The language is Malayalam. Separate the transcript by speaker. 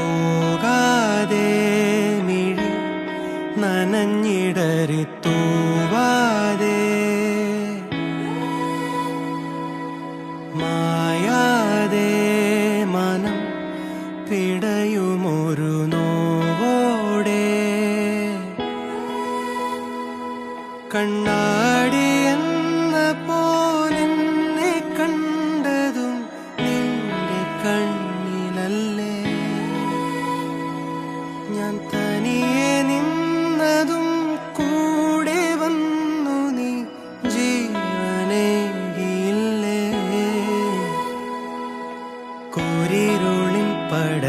Speaker 1: പോകാതെ മിഴി നനഞ്ഞിടറി തൂവാതെ മായാതെ മനം പിടയുമൊരു നോവോടെ കണ്ണാടി എന്ന പോലെന്നെ കണ്ടതും നിന്റെ കണ്ണിലല്ലേ ഞാൻ തനിയെ നിന്നതും കൂടെ വന്നു നീ ജീവനേകിയില്ലേ കൂരിരുളിൻ പട